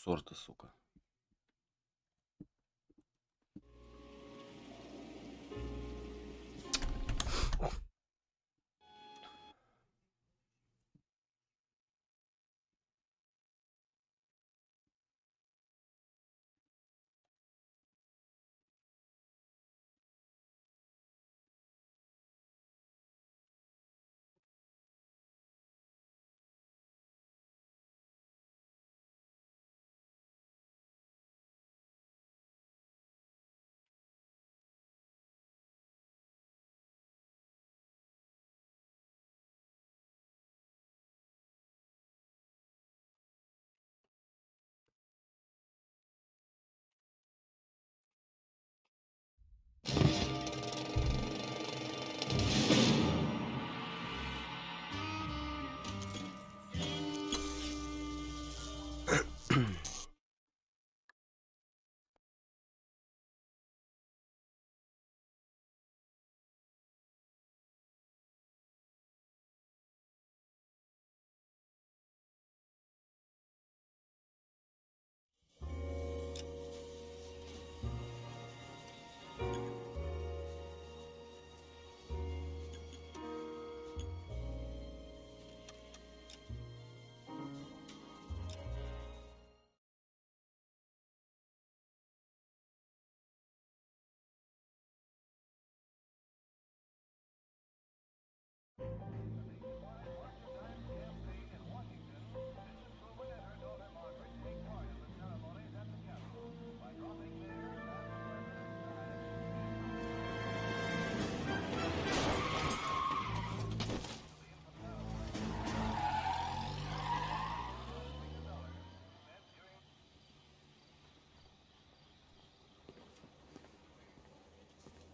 Курсор-то, сука.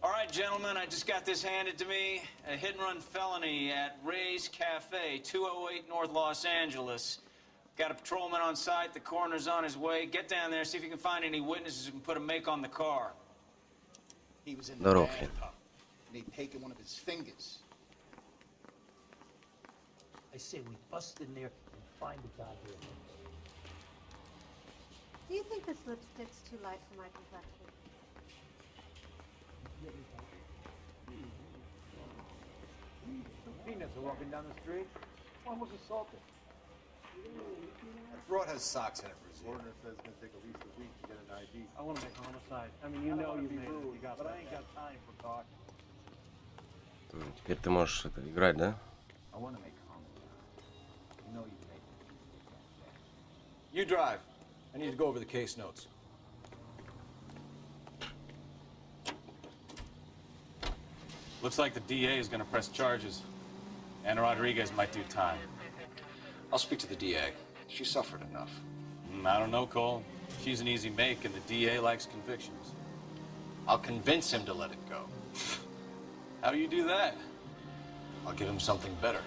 All right, gentlemen, I just got this handed to me. A hit-and-run felony at Ray's Cafe, 208 North Los Angeles. Got a patrolman on site. The coroner's on his way. Get down there, see if you can find any witnesses who can put a make on the car. He was in the bag, and he'd taken one of his fingers. I say we bust in there and find the goddamn thing. Do you think this lipstick's too light for my complexion? Peanuts are walking down the street. One was assaulted. That broad has socks in it, Brazil. Coroner says it's gonna take at least a week to get an ID. I want to make homicide. I mean, you know you made it. You got, but I ain't got time for talking. Теперь ты можешь это играть, да? I want to make homicide. You know you made it. You drive. I need to go over the case notes. Looks like the DA is going to press charges. And Rodriguez might do time. I'll speak to the DA. She suffered enough. I don't know, Cole. She's an easy make, and the DA likes convictions. I'll convince him to let it go. How do you do that? I'll give him something better.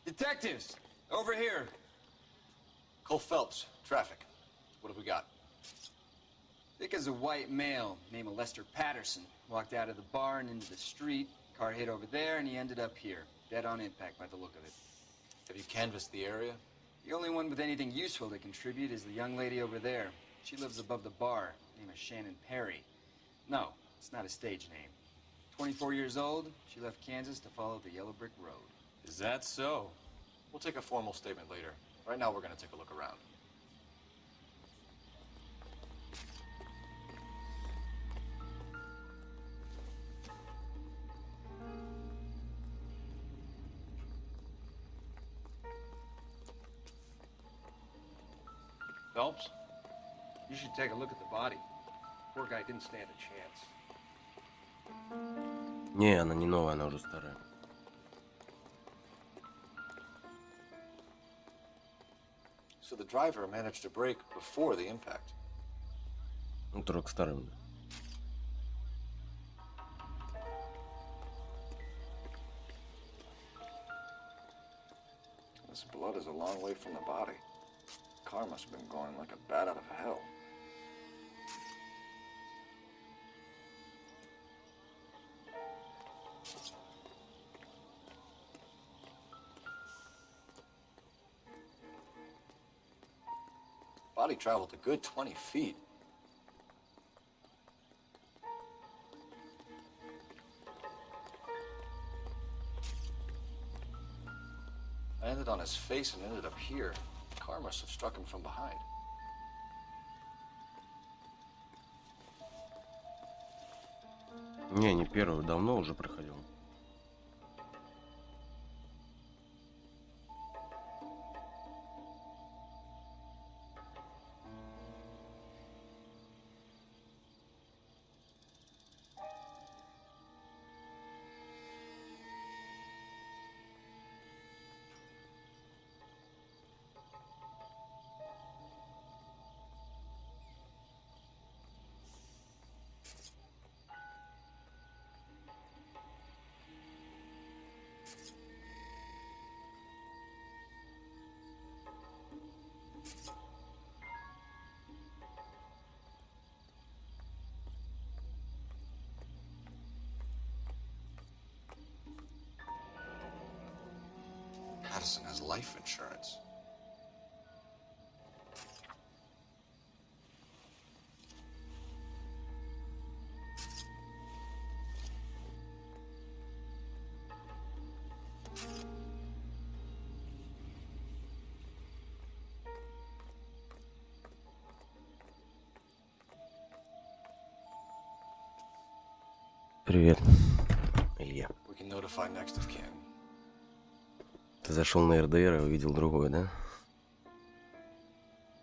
Detectives, over here. Cole Phelps, traffic. What have we got? Thick as a white male named Lester Patterson. Walked out of the bar and into the street. Car hit over there and he ended up here. Dead on impact by the look of it. Have you canvassed the area? The only one with anything useful to contribute is the young lady over there. She lives above the bar. Name is Shannon Perry. No, it's not a stage name. 24 years old, she left Kansas to follow the yellow brick road. Is that so? We'll take a formal statement later. Right now, we're going to take a look around. Phelps, you should take a look at the body. Poor guy didn't stand a chance. Не, она не новая, она уже старая. So the driver managed to brake before the impact. Ну, трок старым, да. This blood is a long way from the body. Car must have been going like a bat out of hell. Body traveled a good 20 feet. I landed on his face and ended up here. The car must have struck him from behind. Не первый, давно уже проходил. Madison has life insurance. Привет, Илья. We can notify next of kin. Ты зашел на РДР и увидел другой, да?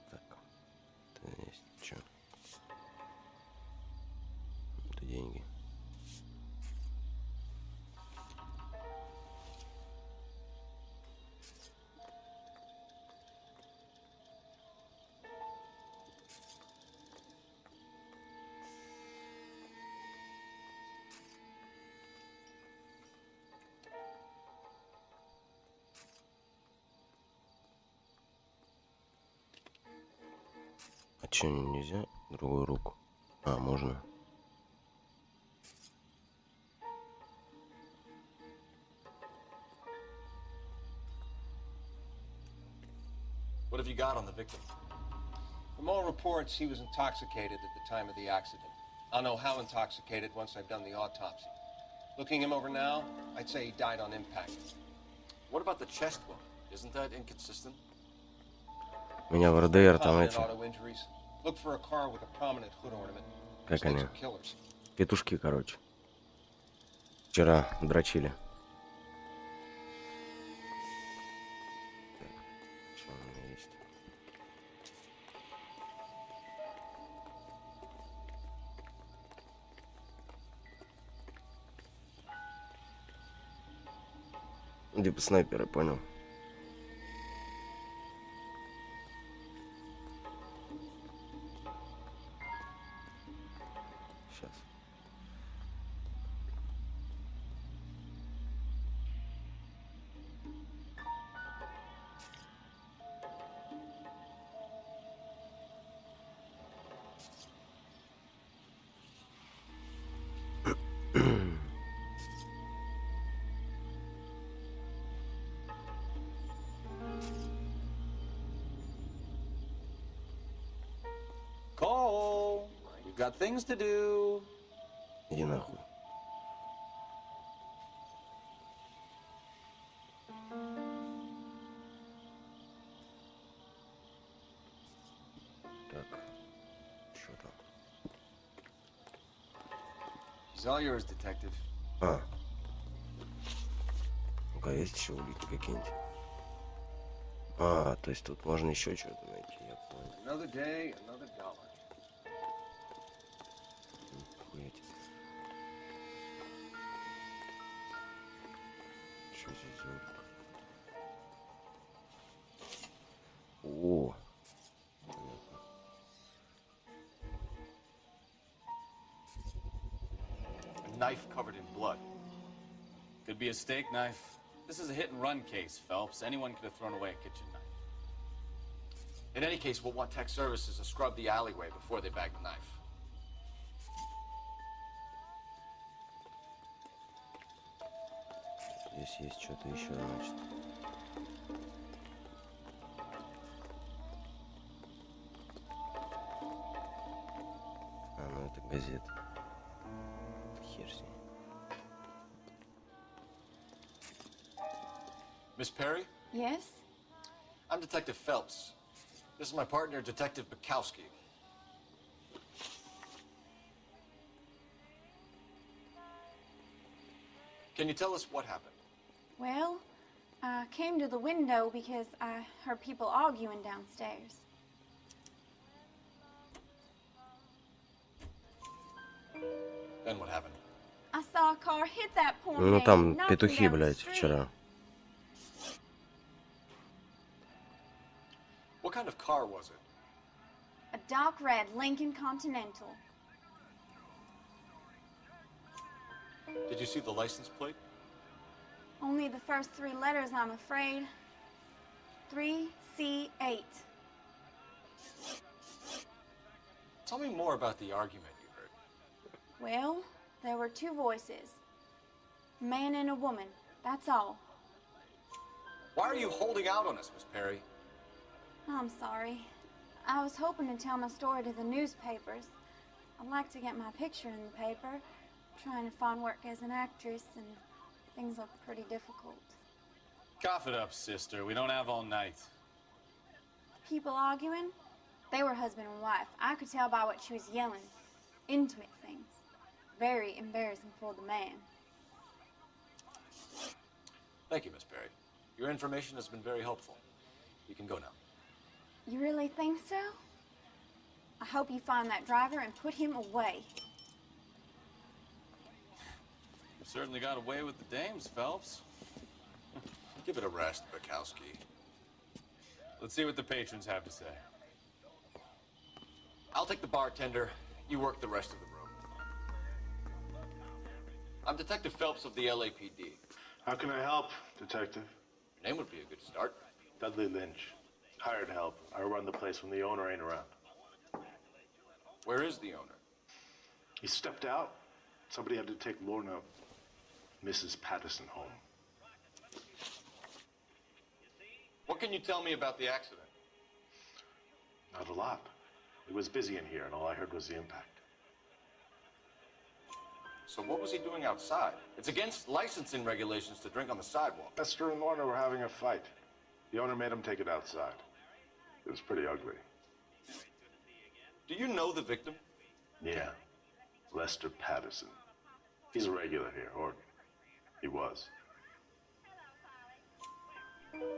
Так, это есть что? Это деньги. А че, нельзя другую руку? А, можно. What have you got on the victim? From all reports, he was intoxicated at the time of the accident. I'll know how intoxicated once I've done the autopsy. Looking him over now, I'd say he died on impact. What about the chest wound? Isn't that inconsistent? У меня в РДР там Common эти, auto injuries. Look for a car with a prominent hood ornament. как Mistakes они, are killers. петушки, короче. Вчера дрочили. Так, что у меня есть? Типа снайперы, понял? Сейчас. Cole, we've got things to do. Иди нахуй. Так, что там? She's all yours, detective. А. Ну-ка, есть еще улики какие-нибудь? А, то есть тут можно еще что-то найти, я понял. Another day, another dollar. Охуеть. Что здесь за улика? О, knife covered in blood. Could be a steak knife. This is a hit-and-run case, Phelps. Anyone could have thrown away a kitchen knife. In any case, we'll want tech services to scrub the alleyway before they bag the knife. Здесь есть что-то еще, значит. А, ну это газета. Хер с ней. Miss Perry? Yes? I'm Detective Phelps. This is my partner, Detective Bukowski. Can you tell us what happened? Well, I came to the window because I heard people arguing downstairs. Then what happened? I saw a car hit that poor Ну man, там knock him петухи, down the блядь, street. вчера. What kind of car was it? A dark red Lincoln Continental. Did you see the license plate? Only the first three letters, I'm afraid. 3C8. Tell me more about the argument you heard. Well, there were two voices. A man and a woman, that's all. Why are you holding out on us, Miss Perry? I'm sorry. I was hoping to tell my story to the newspapers. I'd like to get my picture in the paper. Trying to find work as an actress, and things look pretty difficult. Cough it up, sister. We don't have all night. People arguing? They were husband and wife. I could tell by what she was yelling. Intimate things. Very embarrassing for the man. Thank you, Miss Perry. Your information has been very helpful. You can go now. You really think so? I hope you find that driver and put him away. You certainly got away with the dames, Phelps. Give it a rest, Bukowski. Let's see what the patrons have to say. I'll take the bartender. You work the rest of the room. I'm Detective Phelps of the LAPD. How can I help, Detective? Your name would be a good start. Dudley Lynch. Hired help. I run the place when the owner ain't around. Where is the owner? He stepped out. Somebody had to take Lorna, Mrs. Patterson, home. What can you tell me about the accident? Not a lot. It was busy in here, and all I heard was the impact. So what was he doing outside? It's against licensing regulations to drink on the sidewalk. Esther and Lorna were having a fight. The owner made him take it outside. It was pretty ugly. Do you know the victim? Yeah. Lester Patterson. He's a regular here, or he was.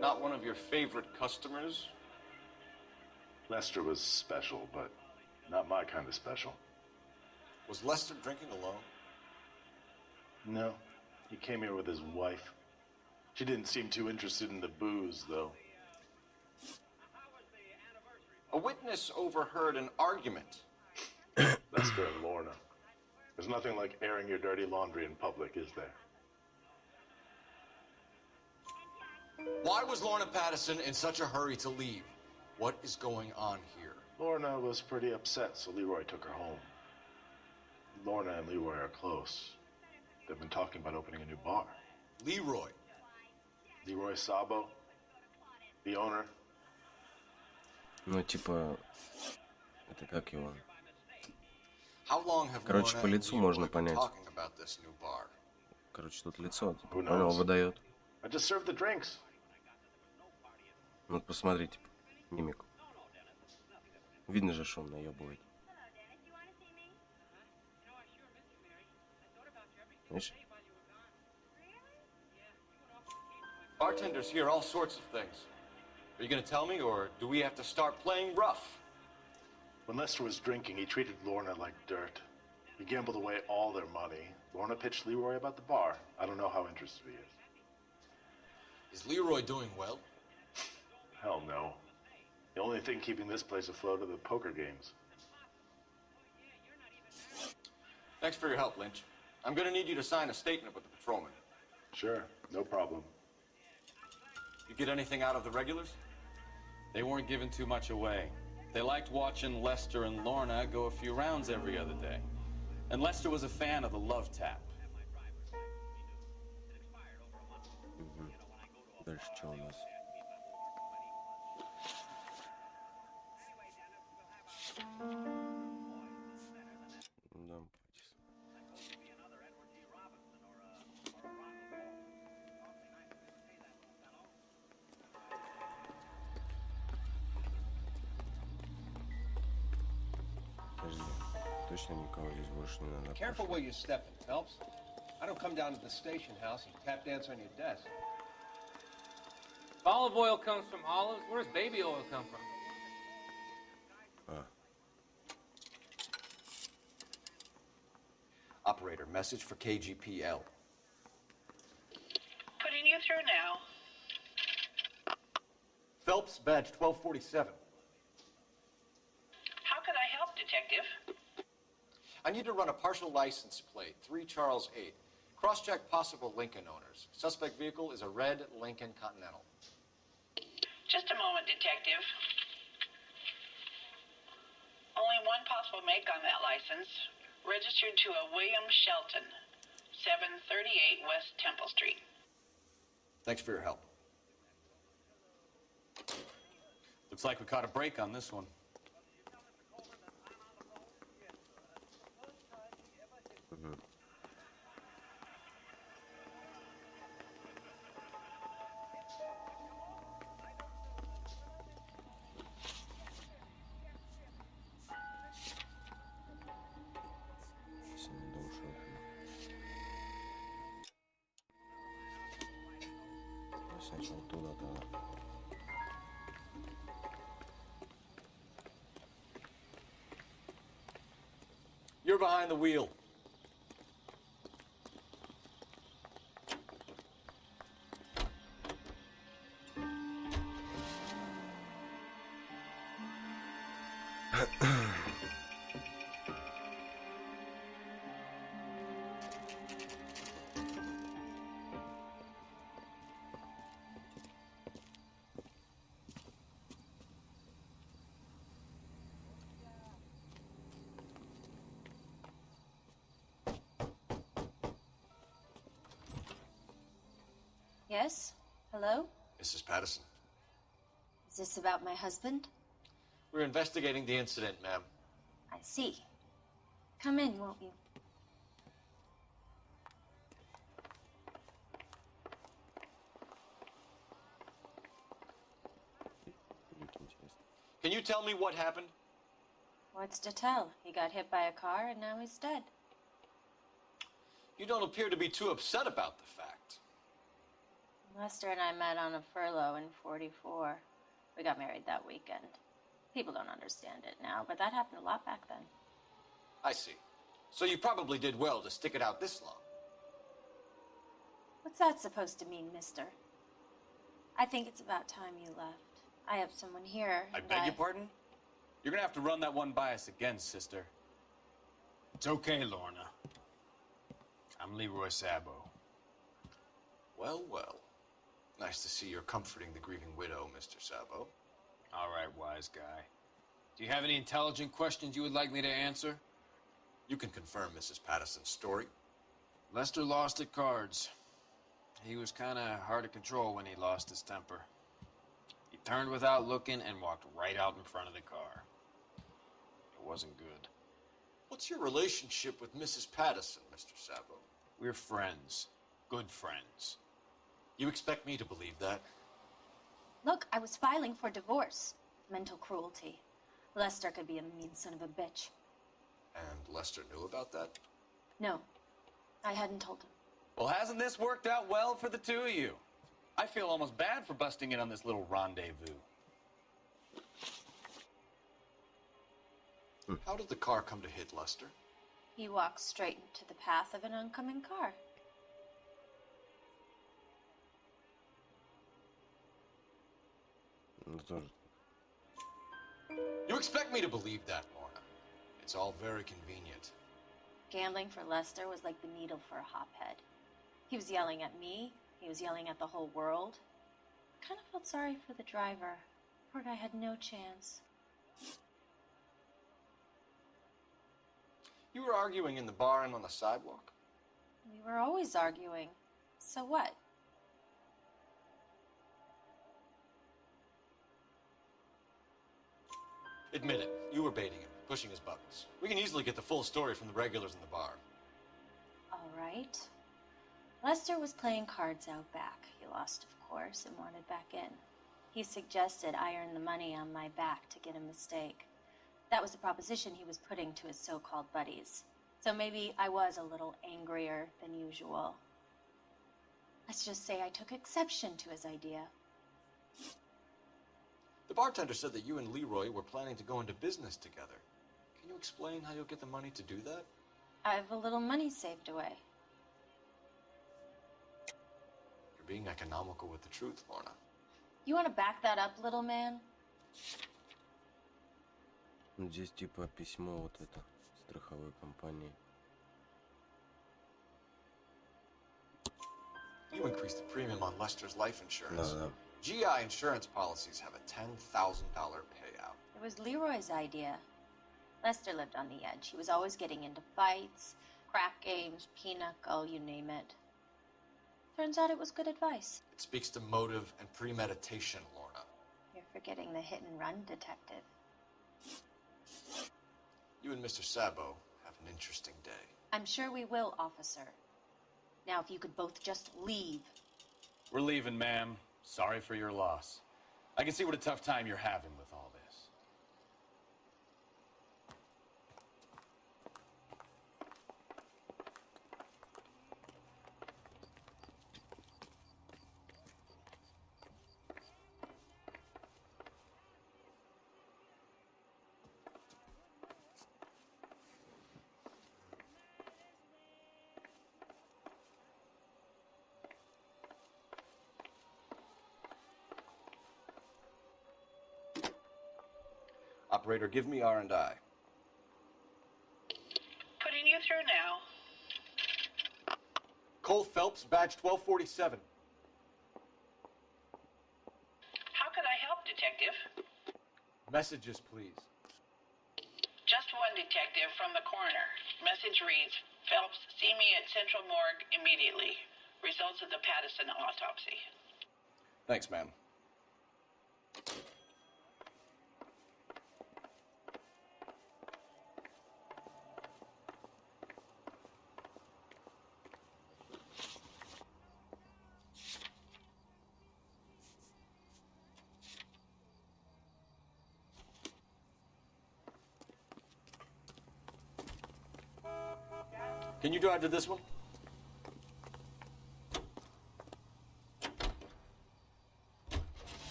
Not one of your favorite customers? Lester was special, but not my kind of special. Was Lester drinking alone? No. He came here with his wife. She didn't seem too interested in the booze, though. A witness overheard an argument. Lester and Lorna. There's nothing like airing your dirty laundry in public, is there? Why was Lorna Patterson in such a hurry to leave? What is going on here? Lorna was pretty upset, so Leroy took her home. Lorna and Leroy are close. They've been talking about opening a new bar. Leroy? Leroy Sabo, the owner. Ну, типа, это как его? How long have Короче, Lorna по and лицу Leroy можно been понять. talking about this new bar? Короче, тут лицо, типа, Who оно knows? выдает. I just served the drinks. Вот посмотрите, мимику. Видно же, что он наебывает. Видишь? Bartenders hear all sorts of things. Are you going to tell me, or do we have to start playing rough? When Lester was drinking, he treated Lorna like dirt. He gambled away all their money. Lorna pitched Leroy about the bar. I don't know how interested he is. Is Leroy doing well? Hell no. The only thing keeping this place afloat are the poker games. Thanks for your help, Lynch. I'm gonna need you to sign a statement with the patrolman. Sure, no problem. You get anything out of the regulars? They weren't giving too much away. They liked watching Lester and Lorna go a few rounds every other day. And Lester was a fan of the love tap. Дальше что у нас? Да, точно никого здесь больше не надо. Careful where you're stepping, Phelps. I don't come down to the station house and tap dance on your desk. If olive oil comes from olives, where does baby oil come from? Operator, message for KGPL. Putting you through now. Phelps, badge 1247. How can I help, Detective? I need to run a partial license plate, 3 Charles 8. Cross-check possible Lincoln owners. Suspect vehicle is a red Lincoln Continental. Just a moment, Detective. Only one possible make on that license. Registered to a William Shelton, 738 West Temple Street. Thanks for your help. Looks like we caught a break on this one. Сначала туда-то. You're behind the wheel. Yes? Hello? Mrs. Patterson. Is this about my husband? We're investigating the incident, ma'am. I see. Come in, won't you? Can you tell me what happened? What's to tell? He got hit by a car and now he's dead. You don't appear to be too upset about the fact. Lester and I met on a furlough in '44. We got married that weekend. People don't understand it now, but that happened a lot back then. I see. So you probably did well to stick it out this long. What's that supposed to mean, mister? I think it's about time you left. I have someone here. I beg your pardon? You're gonna have to run that one by us again, sister. It's okay, Lorna. I'm Leroy Sabo. Well, well. Nice to see you're comforting the grieving widow, Mr. Sabo. All right, wise guy. Do you have any intelligent questions you would like me to answer? You can confirm Mrs. Patterson's story. Lester lost at cards. He was kind of hard to control when he lost his temper. He turned without looking and walked right out in front of the car. It wasn't good. What's your relationship with Mrs. Patterson, Mr. Sabo? We're friends. Good friends. You expect me to believe that? Look, I was filing for divorce. Mental cruelty. Lester could be a mean son of a bitch. And Lester knew about that? No, I hadn't told him. Well, hasn't this worked out well for the two of you? I feel almost bad for busting in on this little rendezvous. How did the car come to hit Lester? He walked straight into the path of an oncoming car. You expect me to believe that, Lorna? It's all very convenient. Gambling for Lester was like the needle for a hophead. He was yelling at me. He was yelling at the whole world. I kind of felt sorry for the driver. Poor guy had no chance. You were arguing in the bar and on the sidewalk? We were always arguing. So what? Admit it, you were baiting him, pushing his buttons. We can easily get the full story from the regulars in the bar. All right. Lester was playing cards out back. He lost, of course, and wanted back in. He suggested I earn the money on my back to get a mistake. That was the proposition he was putting to his so-called buddies. So maybe I was a little angrier than usual. Let's just say I took exception to his idea. The bartender said that you and Leroy were planning to go into business together. Can you explain how you'll get the money to do that? I have a little money saved away. You're being economical with the truth, Lorna. You want to back that up, little man? Здесь типа письмо вот это страховой компании. You increased the premium on Lester's life insurance. Да. GI insurance policies have a $10,000 payout. It was Leroy's idea. Lester lived on the edge. He was always getting into fights, crack games, pinochle, you name it. Turns out it was good advice. It speaks to motive and premeditation, Lorna. You're forgetting the hit-and-run detective. You and Mr. Sabo have an interesting day. I'm sure we will, officer. Now, if you could both just leave. We're leaving, ma'am. Sorry for your loss. I can see what a tough time you're having with all this. Operator, give me R&I. Putting you through now. Cole Phelps, badge 1247. How can I help, Detective? Messages, please. Just one detective from the coroner. Message reads, Phelps, see me at Central Morgue immediately. Results of the Pattison autopsy. Thanks, ma'am. Can you drive to this one?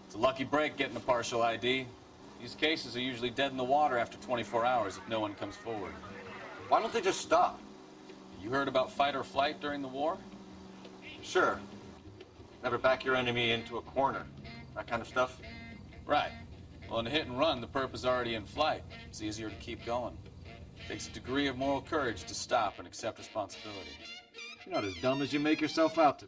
It's a lucky break getting a partial ID. These cases are usually dead in the water after 24 hours if no one comes forward. Why don't they just stop? You heard about fight or flight during the war? Sure. Never back your enemy into a corner. That kind of stuff? Right. Well, in a hit and run, the perp is already in flight. It's easier to keep going. Takes a degree of moral courage to stop and accept responsibility. You're not as dumb as you make yourself out to.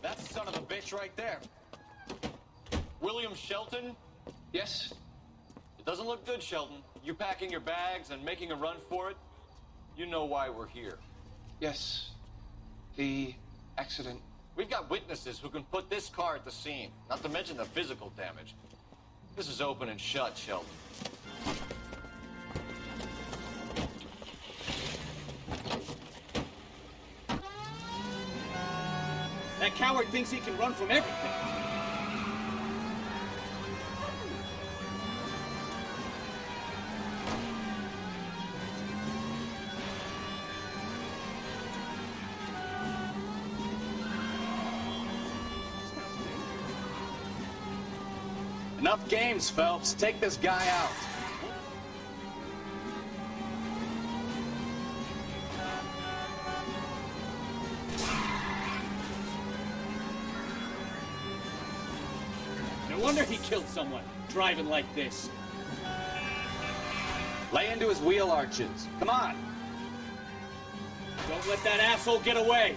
That's the son of a bitch right there. William Shelton? Yes? It doesn't look good, Shelton. You packing your bags and making a run for it? You know why we're here. Yes. The accident. We've got witnesses who can put this car at the scene, not to mention the physical damage. This is open and shut, Shelton. That coward thinks he can run from everything. Enough games, Phelps. Take this guy out. No wonder he killed someone, driving like this. Lay into his wheel arches. Come on. Don't let that asshole get away.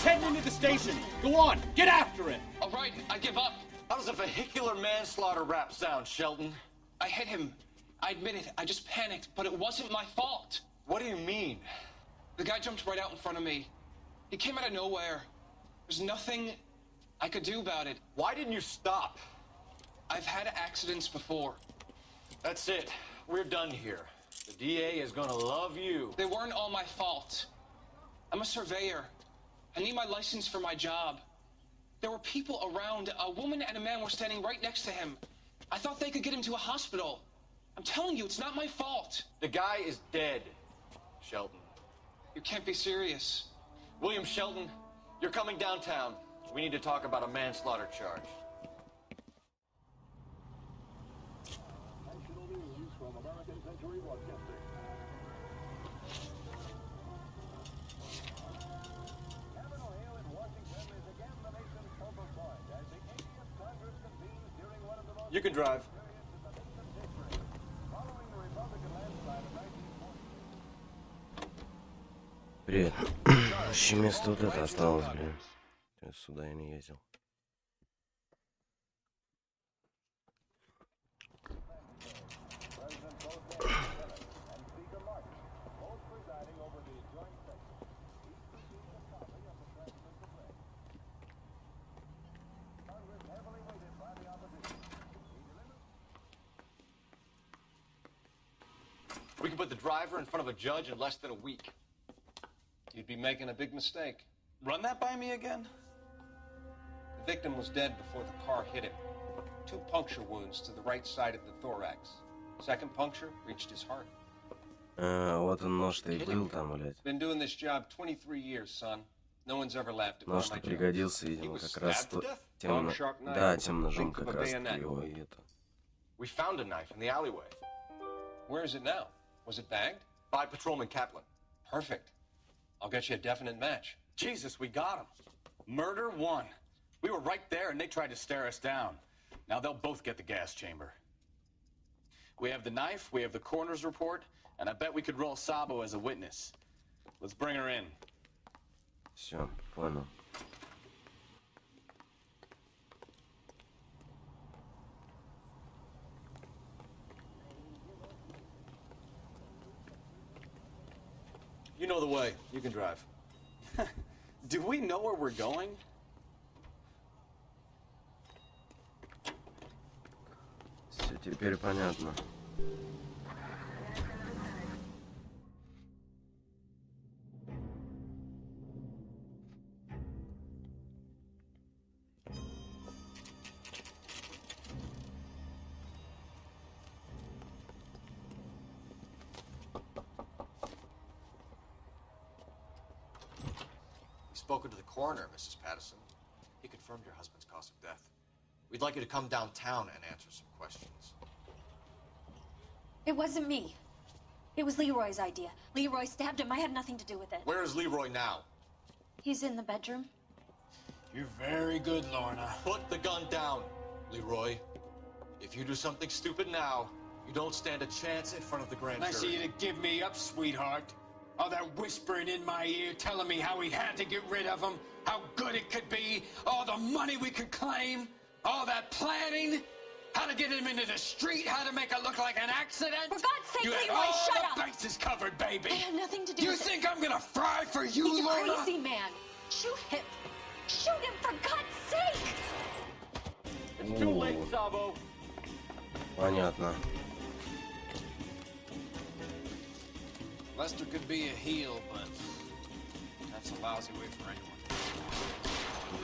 Heading into the station. Go on, get after it. All right, I give up. How does a vehicular manslaughter rap sound, Shelton? I hit him. I admit it. I just panicked, but it wasn't my fault. What do you mean? The guy jumped right out in front of me. He came out of nowhere. There's nothing I could do about it. Why didn't you stop? I've had accidents before. That's it. We're done here. The DA is gonna love you. They weren't all my fault. I'm a surveyor. I need my license for my job. There were people around. A woman and a man were standing right next to him. I thought they could get him to a hospital. I'm telling you, it's not my fault. The guy is dead, Shelton. You can't be serious. William Shelton, you're coming downtown. We need to talk about a manslaughter charge. You can drive. Привет. Еще место вот это осталось, блин. Сюда я не ездил. We can put the driver in front of a judge in less than a week. You'd be making a big mistake. Run that by me again? The victim was dead before the car hit him. 2 puncture wounds to the right side of the thorax. Second puncture reached his heart. Вот он нож-то и был там, блядь. Been doing this job 23 years, son. No one's ever laughed at Нож-то пригодился, видимо, как раз тем, да, тем ножом как раз его и это. We found a knife in the alleyway. Where is it now? Was it bagged? By Patrolman Kaplan. Perfect. I'll get you a definite match. Jesus, we got him. Murder 1. We were right there and they tried to stare us down. Now they'll both get the gas chamber. We have the knife, we have the coroner's report, and I bet we could roll Sabo as a witness. Let's bring her in. Все, понял. You know the way. You can drive. Do we know where we're going? Все теперь понятно. Spoken to the coroner, Mrs. Patterson. He confirmed your husband's cause of death. We'd like you to come downtown and answer some questions. It wasn't me. It was Leroy's idea. Leroy stabbed him. I had nothing to do with it. Where is Leroy now? He's in the bedroom. You're very good, Lorna. Put the gun down, Leroy. If you do something stupid now, you don't stand a chance in front of the grand jury. Nice of you to give me up, sweetheart. All that whispering in my ear, telling me how we had to get rid of him, how good it could be, all the money we could claim, all that planning, how to get him into the street, how to make it look like an accident. For God's sake, you had Leroy, all shut the up! bases covered, baby. I had nothing to do You with it. think I'm gonna fry for you, He's a Lorna? crazy man. Shoot him. Shoot him, for God's sake! Понятно. Lester could be a heel, but that's a lousy way for anyone.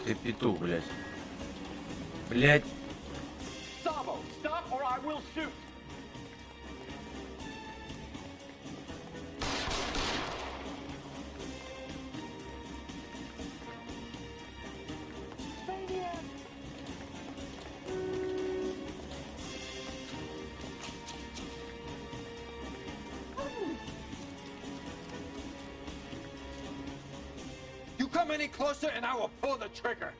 Ты петух, блядь. Блядь. Sabo, stop or I will shoot. You come any closer and I will pull the trigger.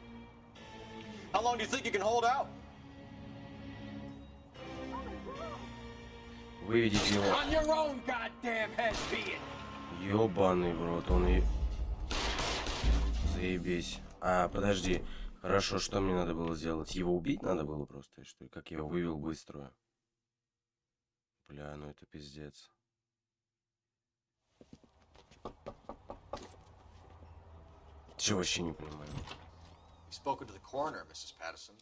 How long do you think you can hold out? Выведите его. On your own goddamn head, be it. Ёбаный в рот, он и... Заебись. А, подожди. Хорошо, что мне надо было сделать? Его убить надо было просто, что ли? Как я его вывел быстро? Бля, ну это пиздец. Чего вообще не понимаю? We've spoken to the coroner, Mrs. Patterson.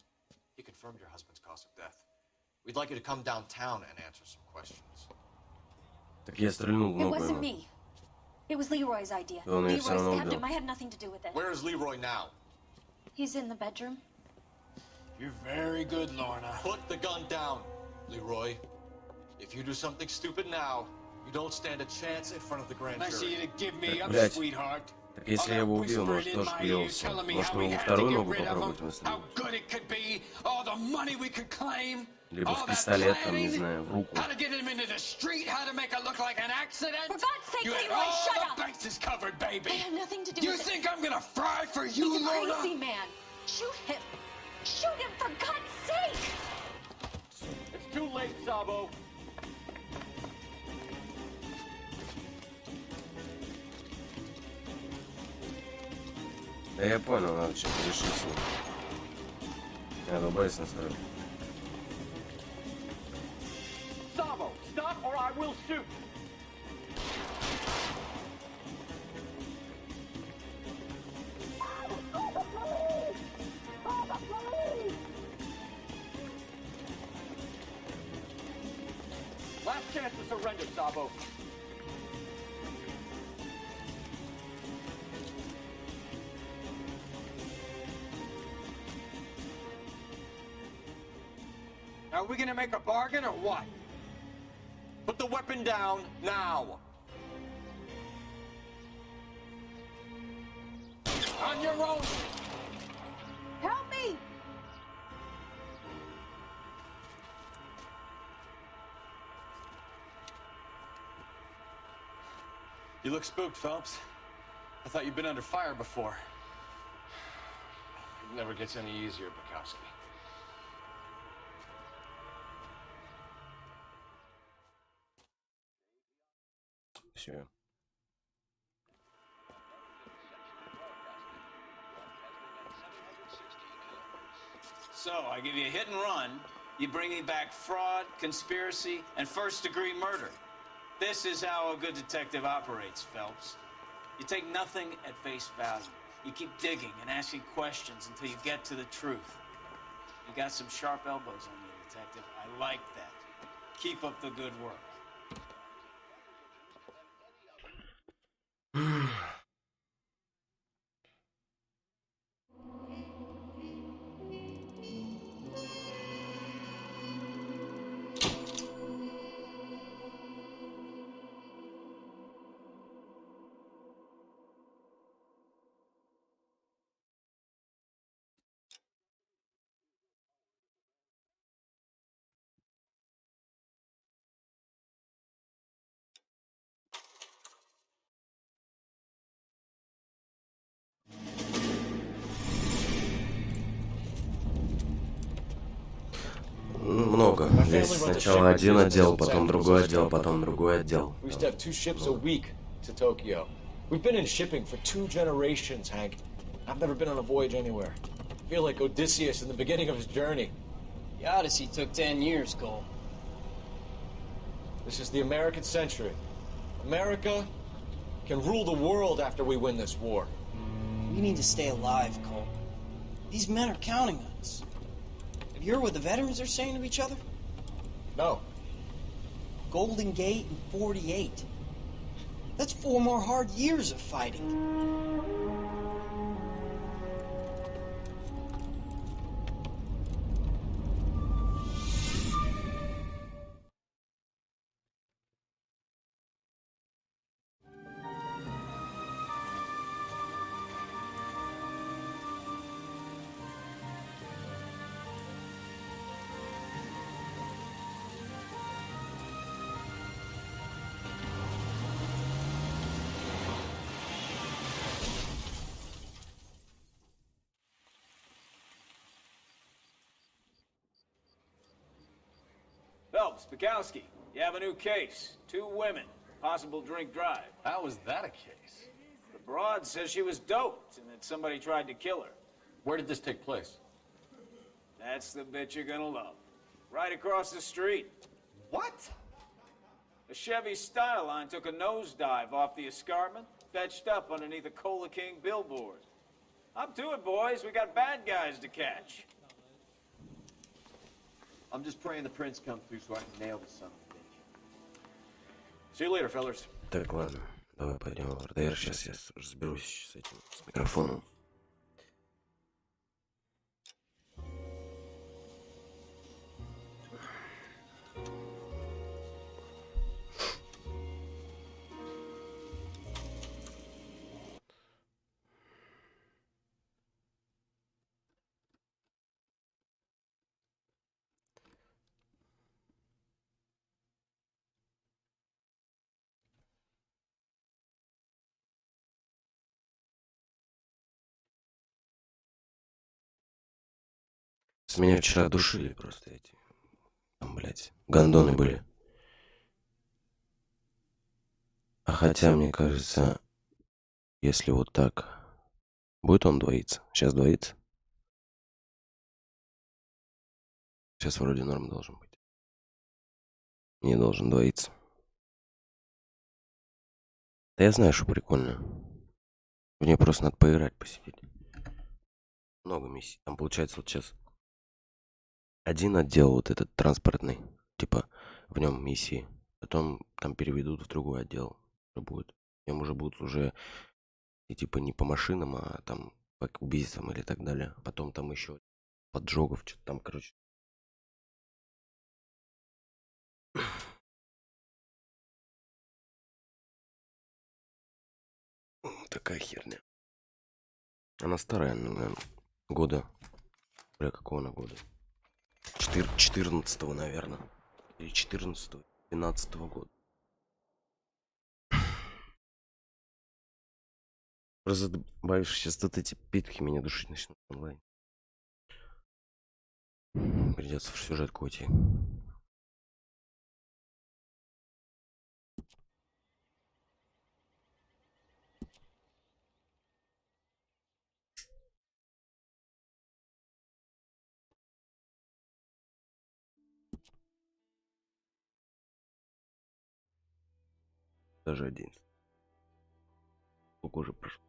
He confirmed your husband's cause of death. We'd like you to come downtown and answer some questions. Так я стрельнул в It ногу wasn't ему. me. It was Leroy's idea. Он её всё равно Leroy stabbed убил. him. I had nothing to do with it. Where is Leroy now? He's in the bedroom. You're very good, Lorna. Put the gun down, Leroy. If you do something stupid now, you don't stand a chance in front of the grand Nice of jury. you to give me up, Блядь. sweetheart. Так если я его убил, может тоже клеился. Может мы его вторую ногу попробовать выстрелить? Либо в пистолет, там, не знаю, в руку. How to get him into the street, how to make it look like an accident. For God's sake, You had Leroy, all shut the up! bases covered, baby. I had nothing to do You with it. think I'm gonna fry for you, He's a Lorna? crazy man. Shoot him. Shoot him, for God's sake! It's too late, Sabo. Да я понял, надо что-то решить с ним. Надо ОБС настроить. Sabo, stop or I will shoot. Last chance to surrender, Sabo. Are we gonna make a bargain or what? Put the weapon down now. On your own. Help me! You look spooked, Phelps. I thought you'd been under fire before. It never gets any easier, Bukowski. Все. So, I give you a hit and run, you bring me back fraud, conspiracy, and first-degree murder. This is how a good detective operates, Phelps. You take nothing at face value. You keep digging and asking questions until you get to the truth. You got some sharp elbows on you, detective. I like that. Keep up the good work. Много. Здесь сначала один отдел, потом другой отдел, потом другой отдел. We used to have 2 ships a week to Tokyo. We've been in shipping for 2 generations, Hank. I've never been on a voyage anywhere. I feel like Odysseus in the beginning of his journey. The Odyssey took 10 years, Cole. This is the American century. America can rule the world after we win this war. We need to stay alive, Cole. These men are counting on us. Have you heard what the veterans are saying to each other? No. Golden Gate and 48. That's 4 more hard years of fighting. Phelps, Bukowski, you have a new case. 2 women, possible drink drive. How was that a case? The broad says she was doped and that somebody tried to kill her. Where did this take place? That's the bit you're gonna love. Right across the street. What? A Chevy Styline took a nosedive off the escarpment, fetched up underneath a Cola King billboard. Up to it, boys. We got bad guys to catch. I'm just praying the prince come through so I can nail this son of a bitch. See you later, fellas. Так, ладно. Давай пойдем в РДР. Сейчас я разберусь с этим, с микрофоном. С меня вчера душили просто эти, там, блядь, гондоны были. А хотя, мне кажется, если вот так, будет он двоиться? Сейчас двоится? Сейчас вроде норм должен быть. Не должен двоиться. Да я знаю, что прикольно. В ней просто надо поиграть, посидеть. Много миссий. Там получается вот сейчас один отдел вот этот транспортный, типа в нем миссии. Потом там переведут в другой отдел. Что будет? В нем уже будут уже и типа не по машинам, а там по убийствам или так далее. Потом там еще поджогов, что-то там, короче. Такая херня. Она старая, наверное, года. Бля, какого она года? 14-го, наверное. Или 14-го, 12-го года. Просто боюсь, сейчас тут эти питки меня душить начнут онлайн. Придется в сюжетку уйти. Даже 11. Сколько уже прошло?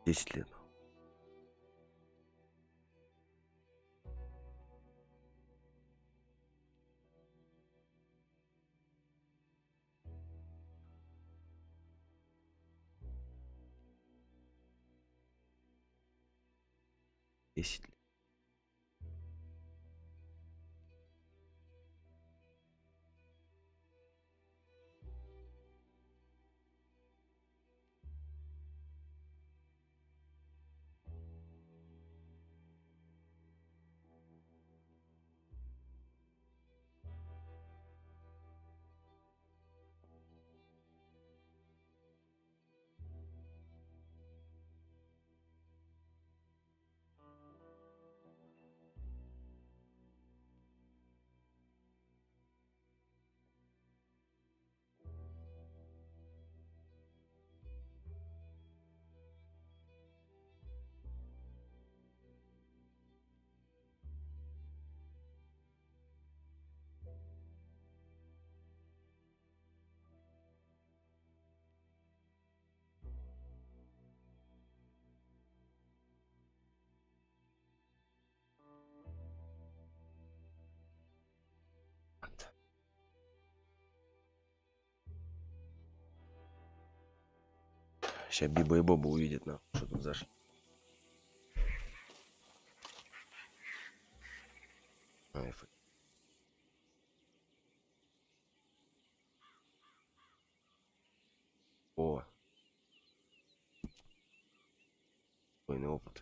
10 лет. Десять лет. Сейчас Биба и Боба увидят, нахуй, что тут зашли. О. Двойный опыт.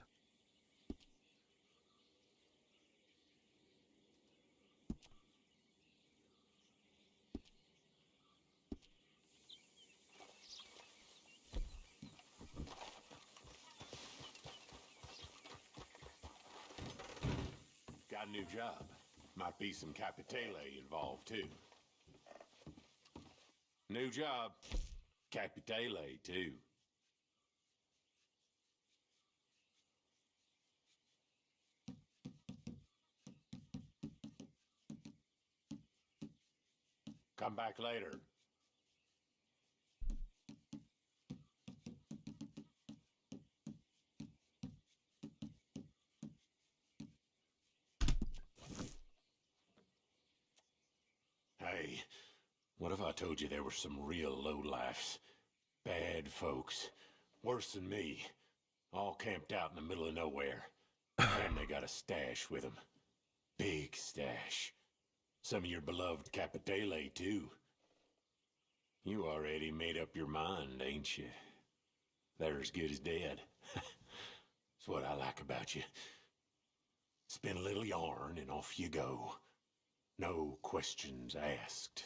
Got a new job. Might be some capitale involved too. New job. Capitale too. Come back later. Hey, what if I told you there were some real lowlifes? Bad folks. Worse than me. All camped out in the middle of nowhere. And they got a stash with them. Big stash. Some of your beloved capitale, too. You already made up your mind, ain't you? They're as good as dead. That's what I like about you. Spin a little yarn and off you go. No questions asked.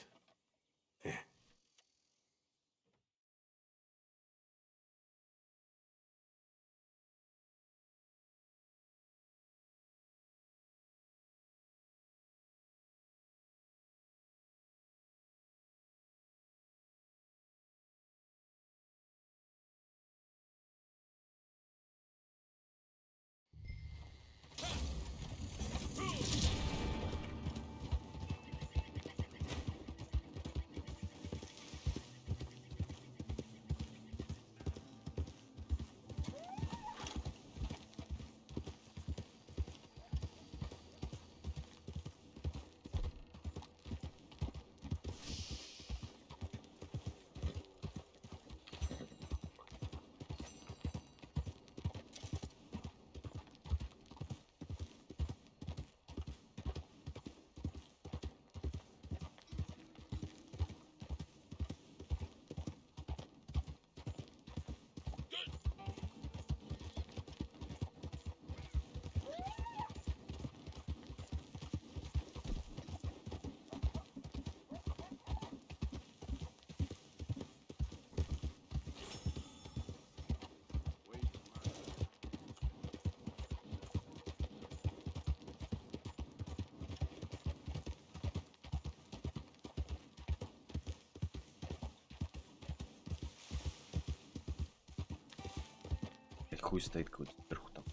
Хуй стоит какой-то сверху там.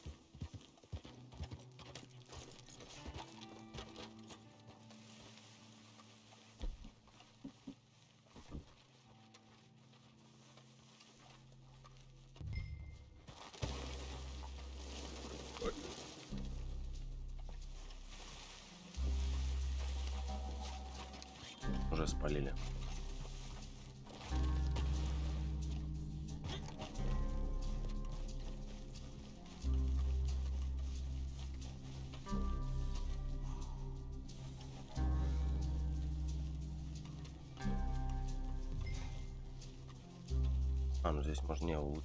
Уже спалили. А, ну здесь можно не улучшить.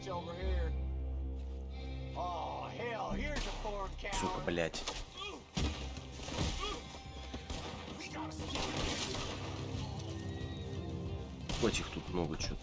Over here. Oh, hell, here's a Ford cow. Сука, блять. Хоть их тут много чего.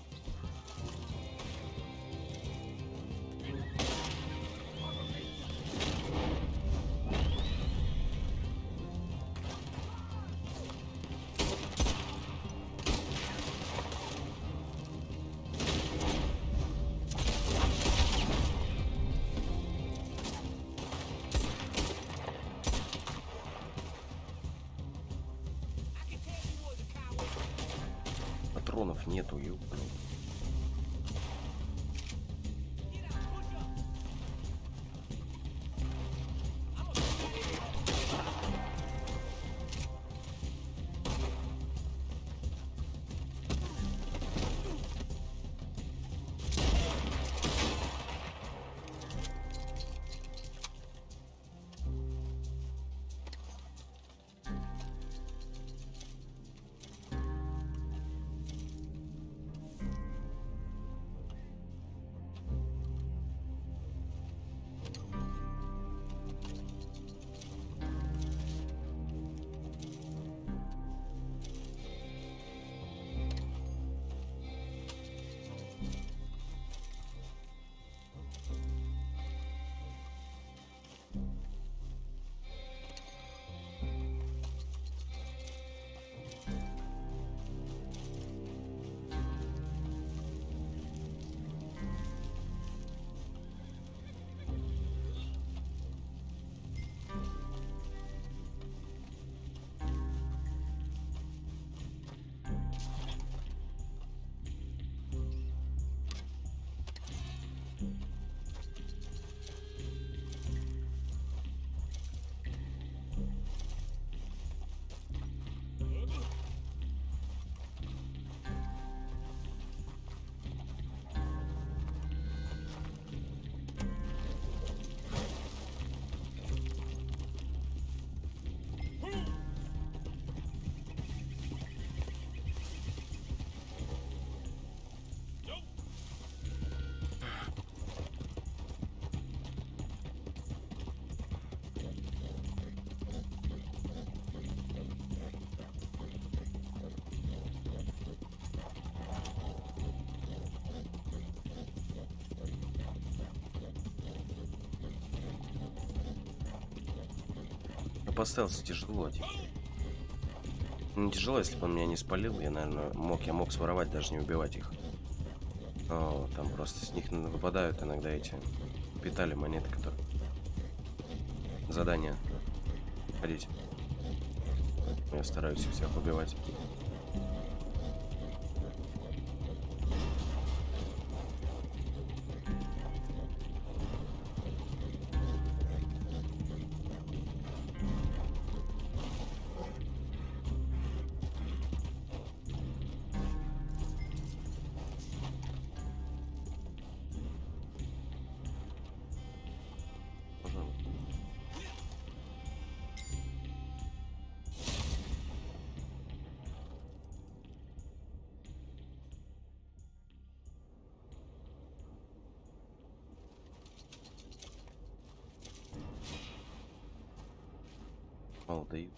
патронов нету, ёпаный. Поставился тяжело. Не тяжело, если бы он меня не спалил, я, наверное, мог своровать, даже не убивать их. О, там просто с них выпадают иногда эти питали монеты, которые задания ходить. Я стараюсь их всех убивать. Мало дают.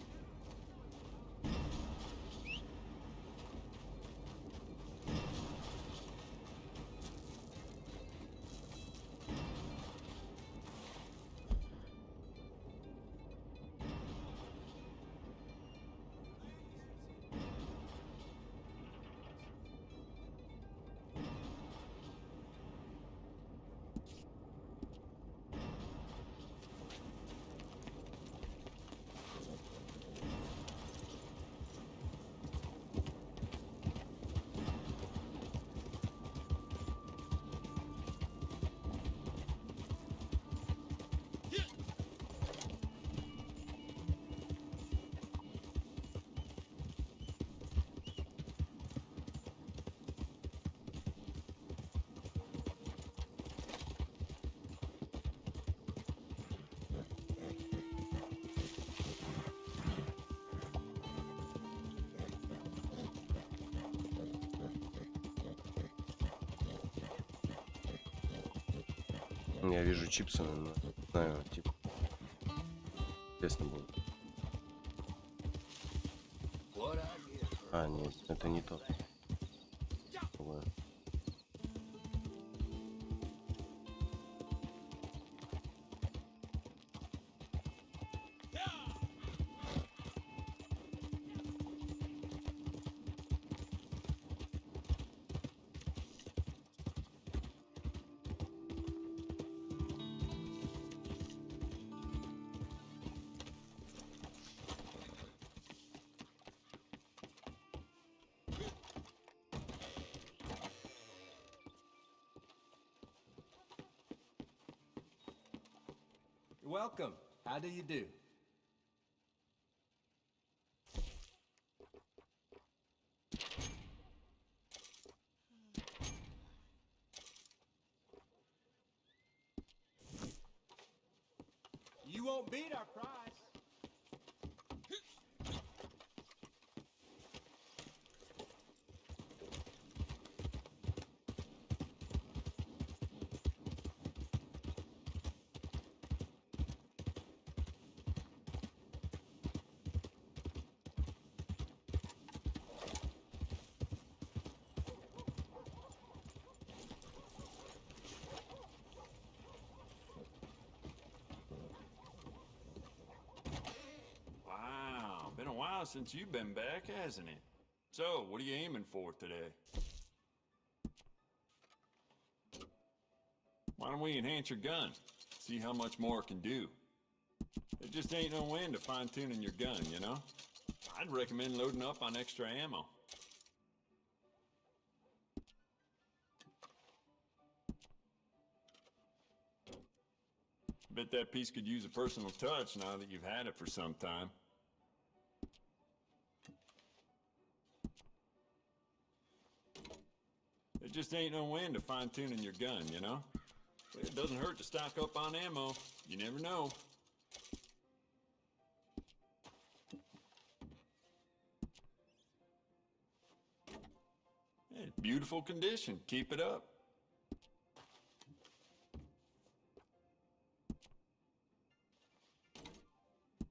Я вижу чипсы, но не знаю, типа, интересно будет. А, нет, это не то. Другое. welcome. How do you do? You won't beat our price. Wow, been a while since you've been back, hasn't it? So, what are you aiming for today? Why don't we enhance your gun? See how much more it can do. There just ain't no end to fine-tuning your gun, you know? I'd recommend loading up on extra ammo. Bet that piece could use a personal touch now that you've had it for some time. There just ain't no end to fine-tuning your gun, you know? It doesn't hurt to stock up on ammo. You never know. Hey, beautiful condition. Keep it up.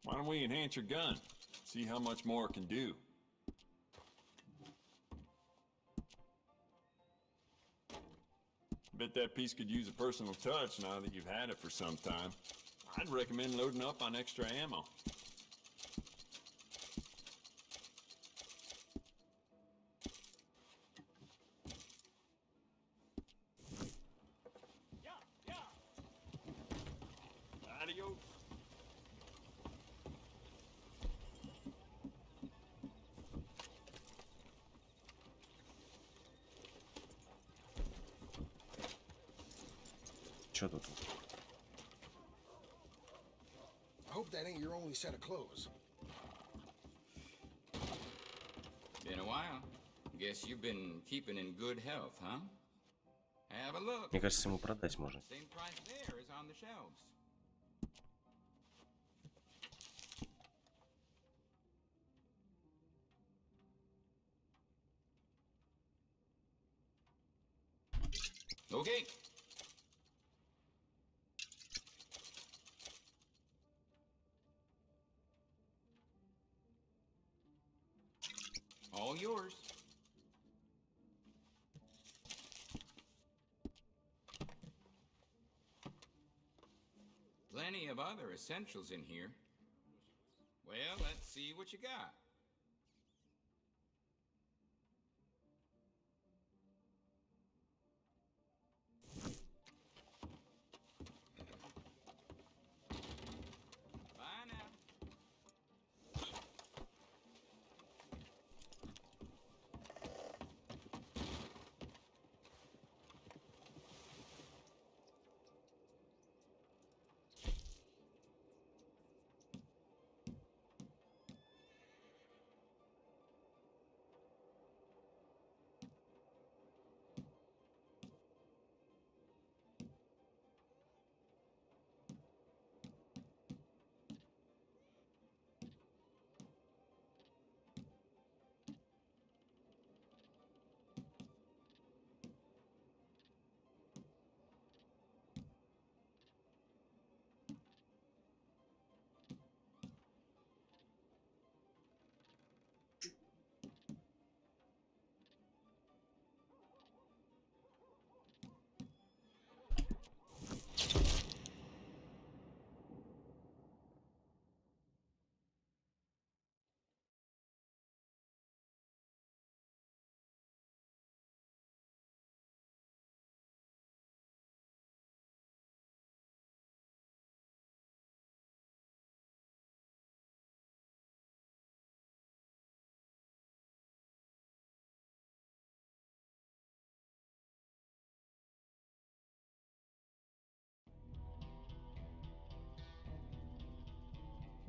Why don't we enhance your gun? See how much more it can do. Bet that piece could use a personal touch now that you've had it for some time. I'd recommend loading up on extra ammo. Adios. Чё тут? I hope that ain't your only set of clothes. Been a while. Guess you've been keeping in good health, huh? Have a look. Мне кажется, ему продать можно. Same price there is on the shelves. Okay. All yours. Plenty of other essentials in here. Well, let's see what you got. Bye now.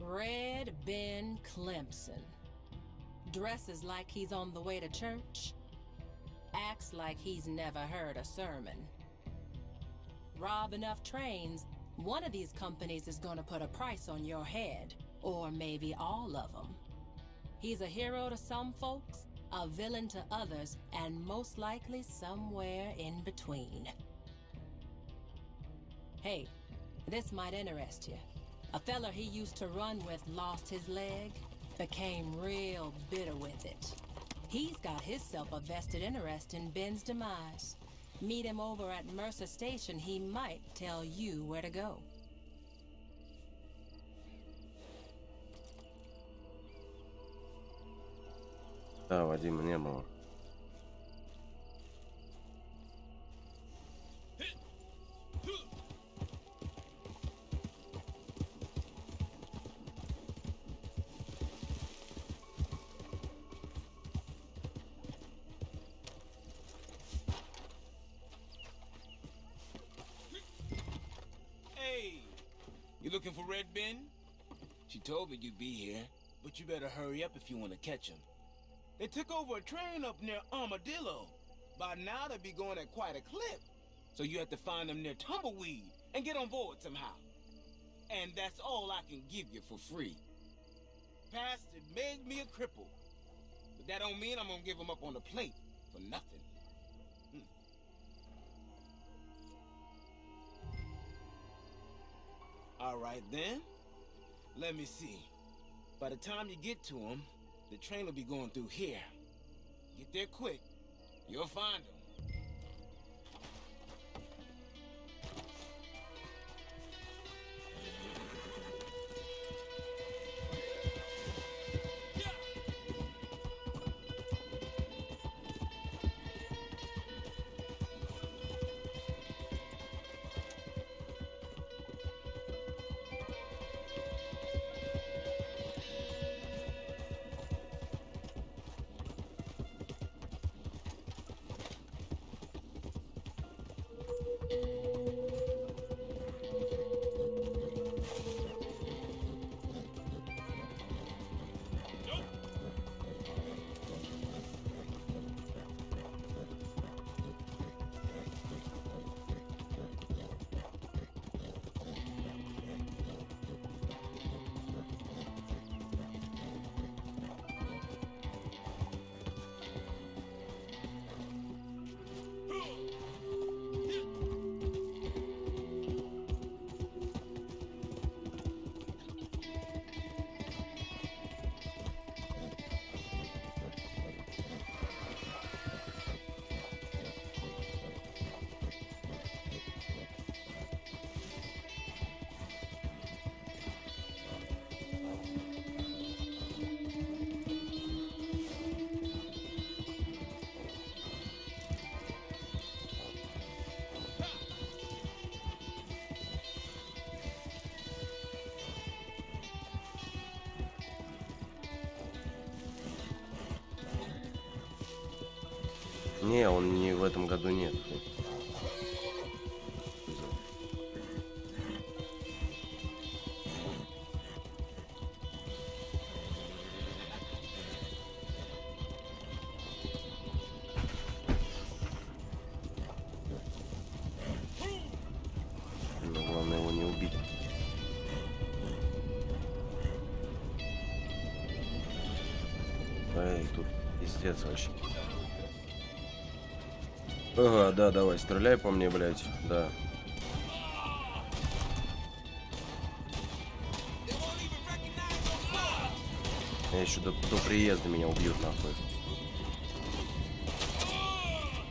Red Ben Clemson. Dresses like he's on the way to church. Acts like he's never heard a sermon. Rob enough trains, one of these companies is gonna put a price on your head. Or maybe all of them. He's a hero to some folks, a villain to others, and most likely somewhere in between. Hey, this might interest you. A fella he used to run with lost his leg, became real bitter with it. He's got himself a vested interest in Ben's demise. Meet him over at Mercer Station, he might tell you where to go. Да, Вадима не было. Hey, you looking for Red Ben? She told me you'd be here, but you better hurry up if you want to catch him. They took over a train up near Armadillo. By now they'd be going at quite a clip. So you have to find them near Tumbleweed and get on board somehow. And that's all I can give you for free. Pastor made me a cripple. But that don't mean I'm gonna give him up on the plate for nothing. All right then. Let me see. By the time you get to him, the train will be going through here. Get there quick. You'll find him. Не, он не в этом году нет. Но главное его не убить. Эй, тут пиздец вообще. Ага, да, давай, стреляй по мне, блядь, да. Я еще до приезда меня убьют, нахуй.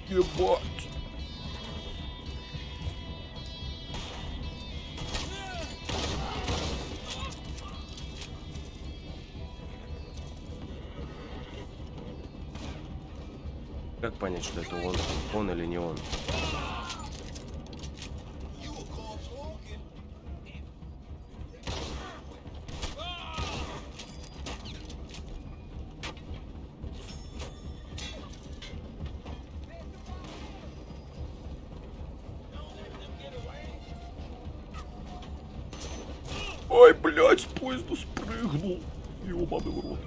Ебать. Как понять, что это он или не он? Ой, блядь, с поезда спрыгнул. Ёбаный в рот.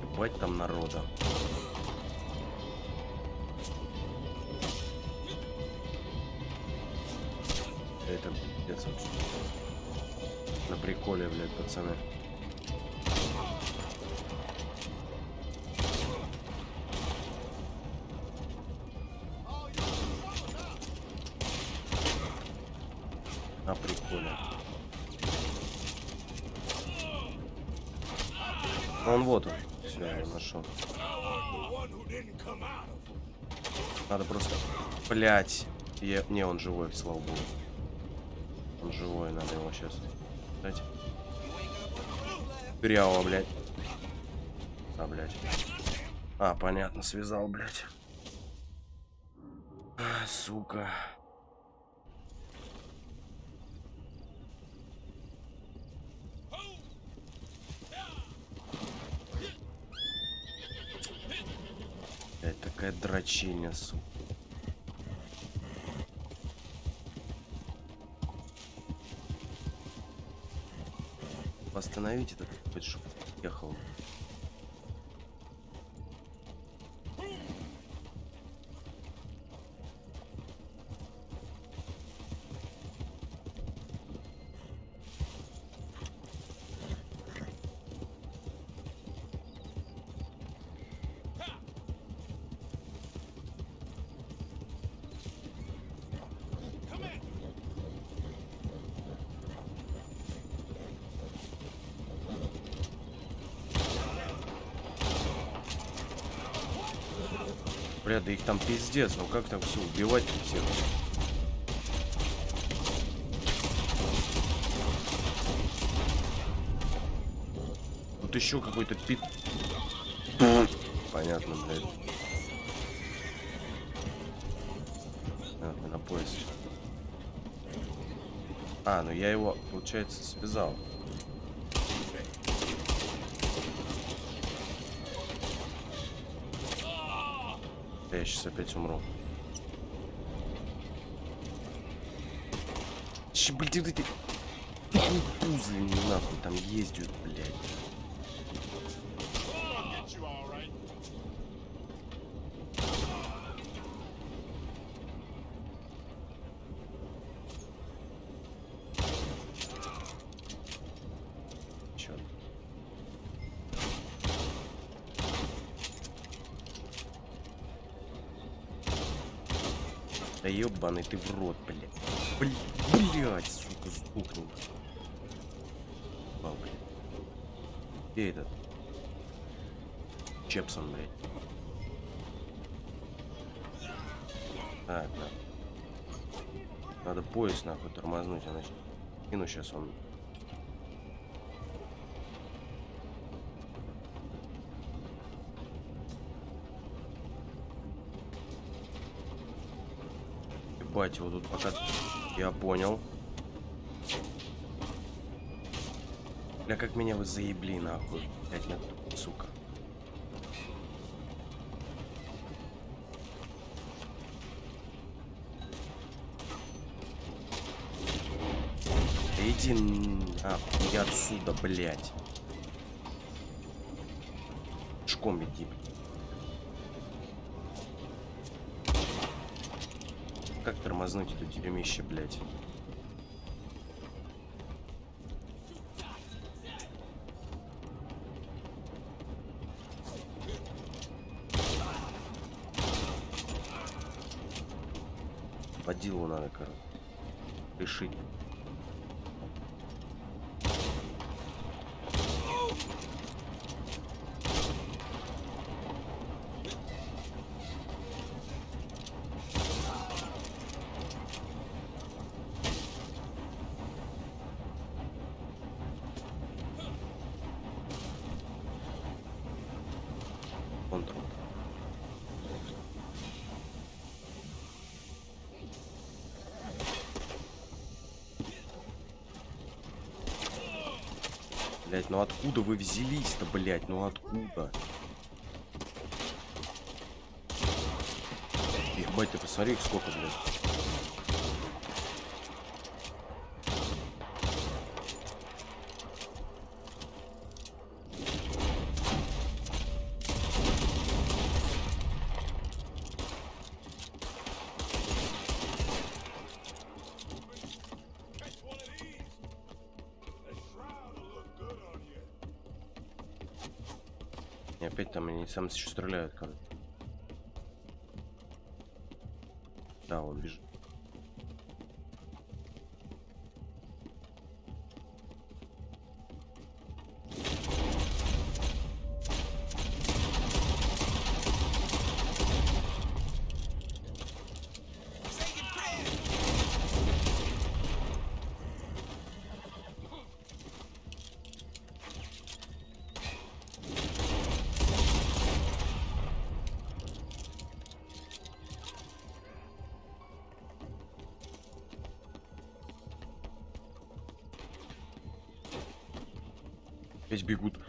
Ебать там народа. Это пиздец вообще. На приколе, блядь, пацаны. На приколе. Он вот он. Все, я его нашел. Надо просто... Блять. Не, он живой, слава богу. Он живой, надо его сейчас. Дать. Прямо, блядь. А, блядь. А, понятно, связал, блядь. А, сука. Блядь, такая дрочильня, сука. Остановите этот, хоть чтоб ехал. Бля, да их там пиздец, ну как там все убивать всех? Тут еще какой-то пит. Понятно, блядь. Понятно, на пояс. А, ну я его, получается, связал. Я сейчас опять умру. Че, блядь, вот эти пузы нахуй там ездят, блядь. Да ёбаный ты в рот, блядь. Блядь, сука, сдохнул. Вау, блядь. Где этот? Чепсон, блядь. Так, да. Надо пояс нахуй тормознуть, иначе кину сейчас он. Ебать его тут пока... Я понял. Бля, как меня вы заебли, нахуй. Блять, нет, сука. Да иди нахуй отсюда, блять. Шком иди. Как тормознуть это дерьмище, блядь? Водилу надо, короче, решить. Блять, ну откуда вы взялись-то, блять? Ну откуда? Бать, ты посмотри, их сколько, блядь. И опять там они сам еще стреляют, короче. Да, он бежит. Опять бегут.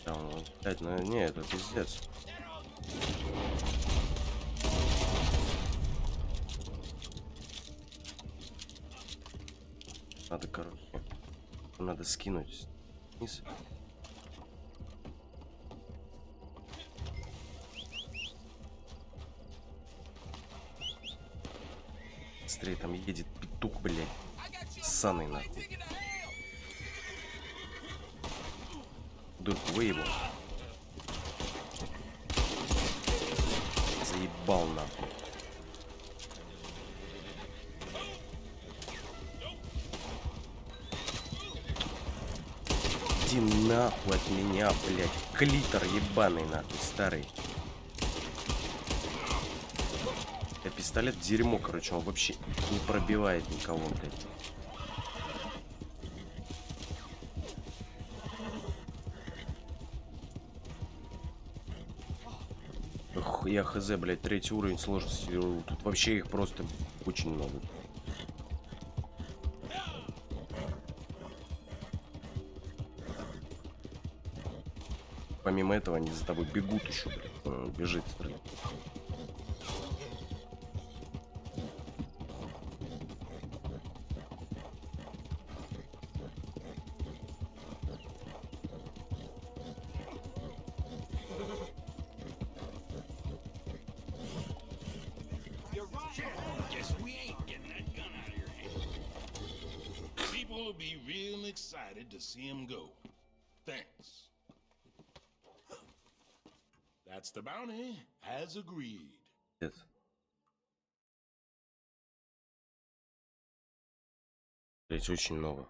Да, он опять, ну, не, это пиздец. Надо, короче, надо скинуть вниз. Быстрее, там едет петух, блядь. Ссаный, нахуй. Дурку выебал. Заебал, нахуй. Иди нахуй от меня, блядь. Клитор ебаный, нахуй, старый. Пистолет дерьмо, короче, он вообще не пробивает никого, блядь. Ох, я хз, блядь, 3-й уровень сложности. Тут вообще их просто очень много. Помимо этого они за тобой бегут еще, блядь. Он бежит, стреляет. To see him go. Thanks. That's the bounty, as agreed. Yes. Здесь очень много.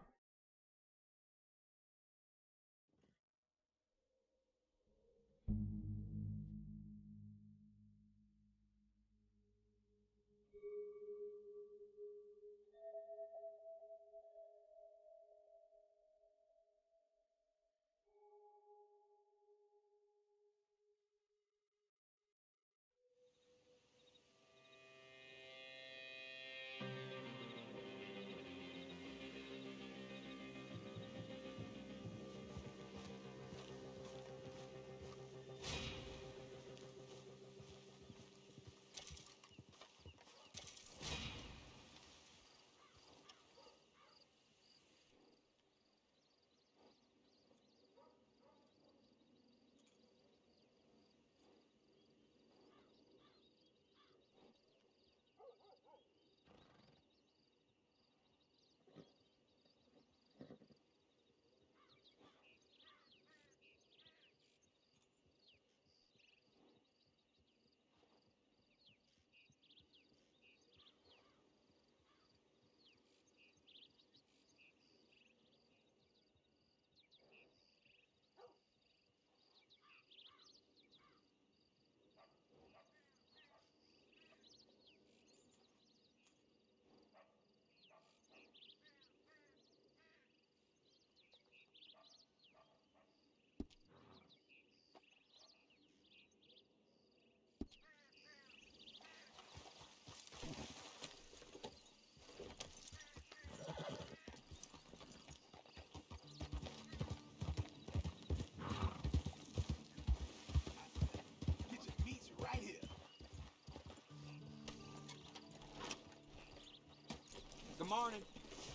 Good morning.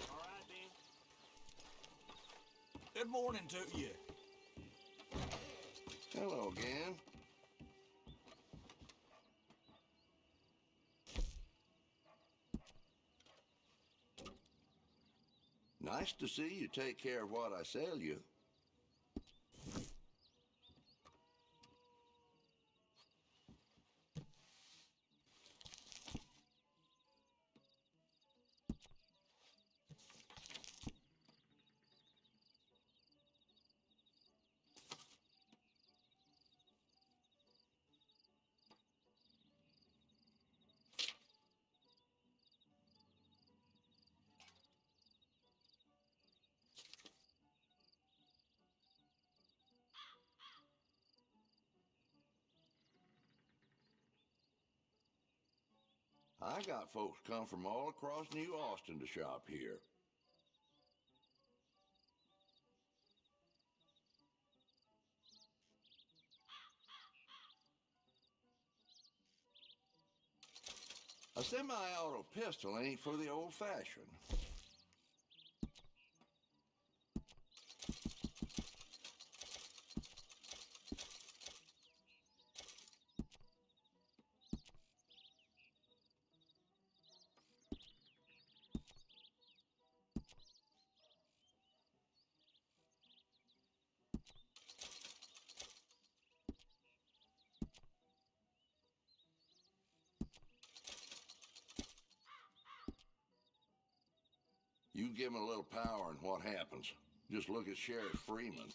All right, then. Good morning to you. Hello again. Nice to see you take care of what I sell you. I got folks come from all across New Austin to shop here. A semi-auto pistol ain't for the old-fashioned. You give him a little power and what happens? Just look at Sheriff Freeman.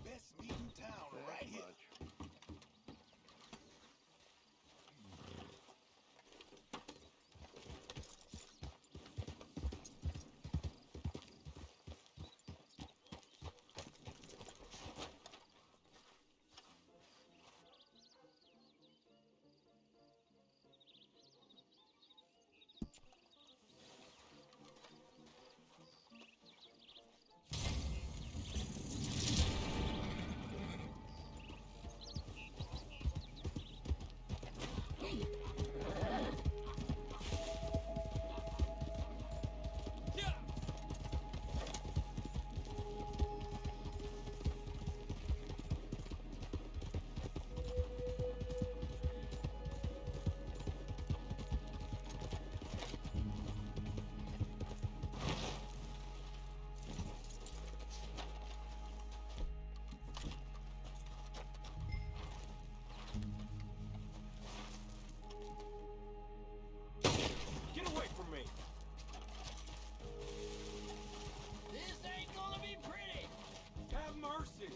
Best meat in town, right here. Get away from me! This ain't gonna be pretty! Have mercy!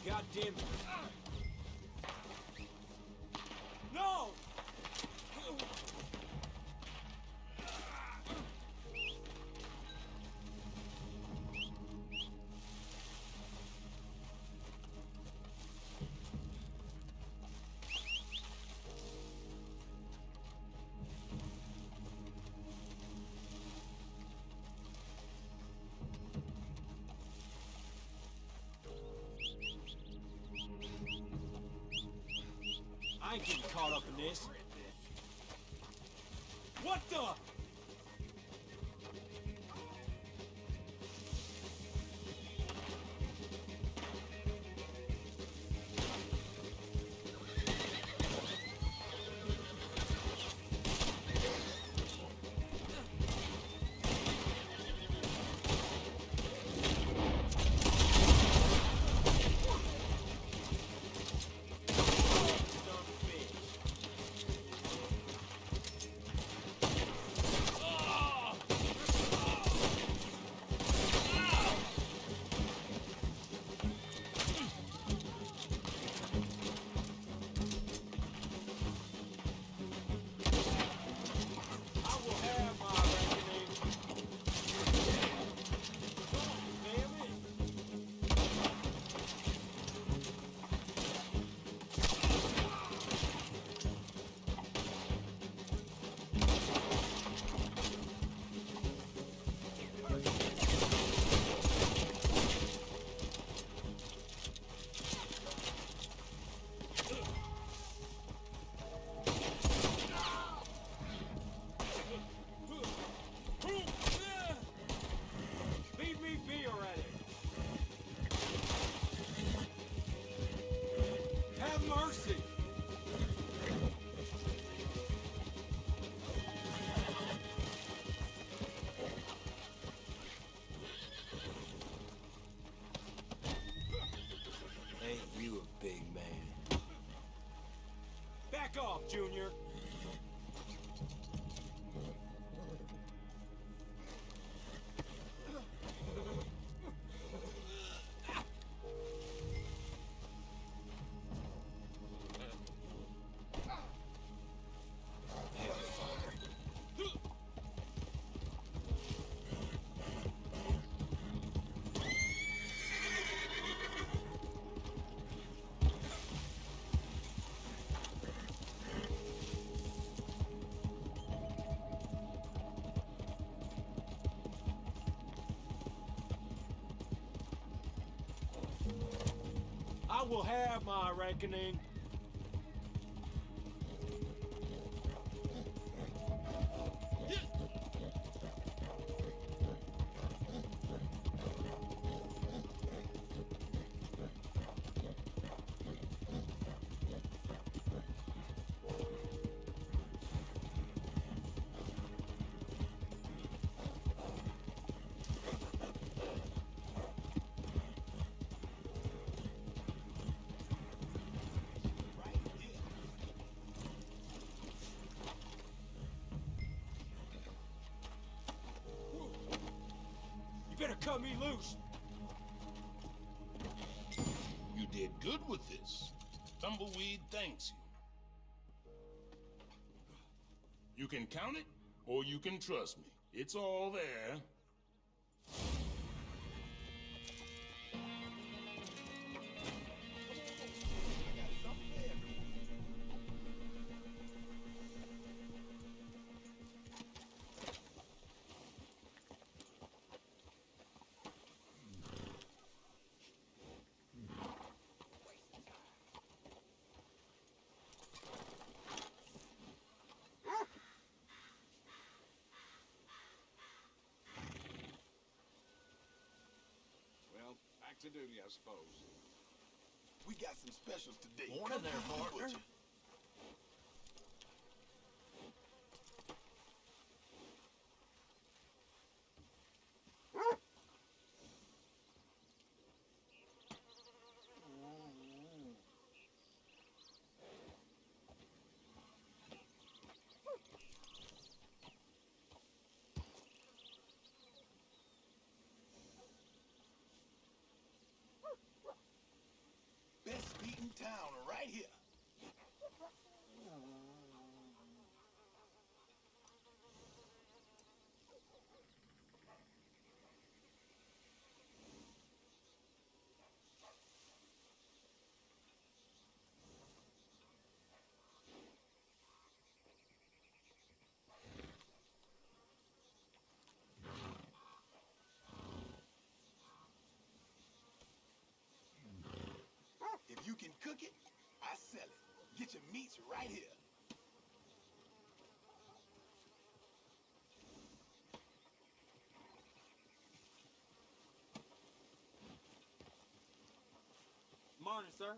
God damn it. No! I ain't getting caught up in this. What the? Back off, Junior. I will have my reckoning. Better cut me loose. You did good with this. Tumbleweed thanks you. You can count it, or you can trust me. It's all there. To duty, I suppose. We got some specials today. Morning there, partner. Best beat in town right here. If you can cook it, I sell it. Get your meats right here. Morning, sir.